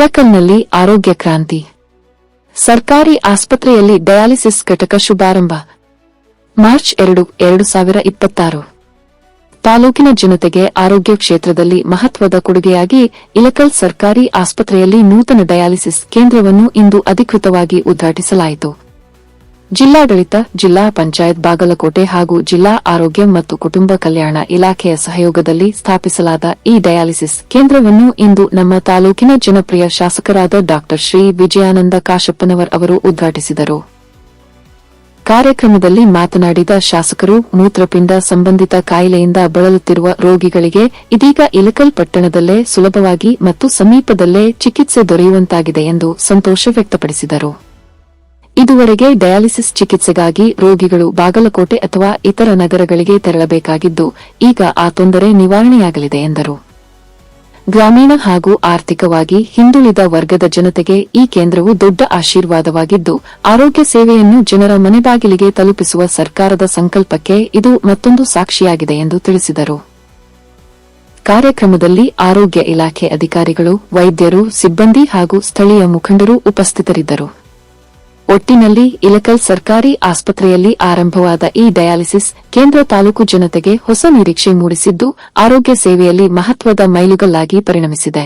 ಇಳಕಲ್ನಲ್ಲಿ ಆರೋಗ್ಯ ಕ್ರಾಂತಿ. ಸರ್ಕಾರಿ ಆಸ್ಪತ್ರೆಯಲ್ಲಿ ಡಯಾಲಿಸಿಸ್ ಘಟಕ ಶುಭಾರಂಭ. ಮಾರ್ಚ್ 2, 2026. ತಾಲೂಕಿನ ಜನತೆಗೆ ಆರೋಗ್ಯ ಕ್ಷೇತ್ರದಲ್ಲಿ ಮಹತ್ವದ ಕೊಡುಗೆಯಾಗಿ ಇಳಕಲ್ ಸರ್ಕಾರಿ ಆಸ್ಪತ್ರೆಯಲ್ಲಿ ನೂತನ ಡಯಾಲಿಸಿಸ್ ಕೇಂದ್ರವನ್ನು ಇಂದು ಅಧಿಕೃತವಾಗಿ ಉದ್ಘಾಟಿಸಲಾಯಿತು. ಜಿಲ್ಲಾಡಳಿತ, ಜಿಲ್ಲಾ ಪಂಚಾಯತ್ ಬಾಗಲಕೋಟೆ ಹಾಗೂ ಜಿಲ್ಲಾ ಆರೋಗ್ಯ ಮತ್ತು ಕುಟುಂಬ ಕಲ್ಯಾಣ ಇಲಾಖೆಯ ಸಹಯೋಗದಲ್ಲಿ ಸ್ಥಾಪಿಸಲಾದ ಈ ಡಯಾಲಿಸಿಸ್ ಕೇಂದ್ರವನ್ನು ಇಂದು ನಮ್ಮ ತಾಲೂಕಿನ ಜನಪ್ರಿಯ ಶಾಸಕರಾದ ಡಾ ಶ್ರೀ ವಿಜಯಾನಂದ ಕಾಶಪ್ಪನವರ್ ಅವರು ಉದ್ಘಾಟಿಸಿದರು. ಕಾರ್ಯಕ್ರಮದಲ್ಲಿ ಮಾತನಾಡಿದ ಶಾಸಕರು, ಮೂತ್ರಪಿಂಡ ಸಂಬಂಧಿತ ಕಾಯಿಲೆಯಿಂದ ಬಳಲುತ್ತಿರುವ ರೋಗಿಗಳಿಗೆ ಇದೀಗ ಇಳಕಲ್ ಪಟ್ಟಣದಲ್ಲೇ ಸುಲಭವಾಗಿ ಮತ್ತು ಸಮೀಪದಲ್ಲೇ ಚಿಕಿತ್ಸೆ ದೊರೆಯುವಂತಾಗಿದೆ ಎಂದು ಸಂತೋಷ ವ್ಯಕ್ತಪಡಿಸಿದರು. ಇದುವರೆಗೆ ಡಯಾಲಿಸಿಸ್ ಚಿಕಿತ್ಸೆಗಾಗಿ ರೋಗಿಗಳು ಬಾಗಲಕೋಟೆ ಅಥವಾ ಇತರ ನಗರಗಳಿಗೆ ತೆರಳಬೇಕಾಗಿದ್ದು, ಈಗ ಆ ತೊಂದರೆ ನಿವಾರಣೆಯಾಗಲಿದೆ ಎಂದರು. ಗ್ರಾಮೀಣ ಹಾಗೂ ಆರ್ಥಿಕವಾಗಿ ಹಿಂದುಳಿದ ವರ್ಗದ ಜನತೆಗೆ ಈ ಕೇಂದ್ರವು ದೊಡ್ಡ ಆಶೀರ್ವಾದವಾಗಿದ್ದು, ಆರೋಗ್ಯ ಸೇವೆಯನ್ನು ಜನರ ಮನೆಬಾಗಿಲಿಗೆ ತಲುಪಿಸುವ ಸರ್ಕಾರದ ಸಂಕಲ್ಪಕ್ಕೆ ಇದು ಮತ್ತೊಂದು ಸಾಕ್ಷಿಯಾಗಿದೆ ಎಂದು ತಿಳಿಸಿದರು. ಕಾರ್ಯಕ್ರಮದಲ್ಲಿ ಆರೋಗ್ಯ ಇಲಾಖೆ ಅಧಿಕಾರಿಗಳು, ವೈದ್ಯರು, ಸಿಬ್ಬಂದಿ ಹಾಗೂ ಸ್ಥಳೀಯ ಮುಖಂಡರು ಉಪಸ್ಥಿತರಿದ್ದರು. ಒಟ್ಟಿನಲ್ಲಿ ಇಳಕಲ್ ಸರ್ಕಾರಿ ಆಸ್ಪತ್ರೆಯಲ್ಲಿ ಆರಂಭವಾದ ಈ ಡಯಾಲಿಸಿಸ್ ಕೇಂದ್ರ ತಾಲೂಕು ಜನತೆಗೆ ಹೊಸ ನಿರೀಕ್ಷೆ ಮೂಡಿಸಿದ್ದು, ಆರೋಗ್ಯ ಸೇವೆಯಲ್ಲಿ ಮಹತ್ವದ ಮೈಲುಗಲ್ಲಾಗಿ ಪರಿಣಮಿಸಿದೆ.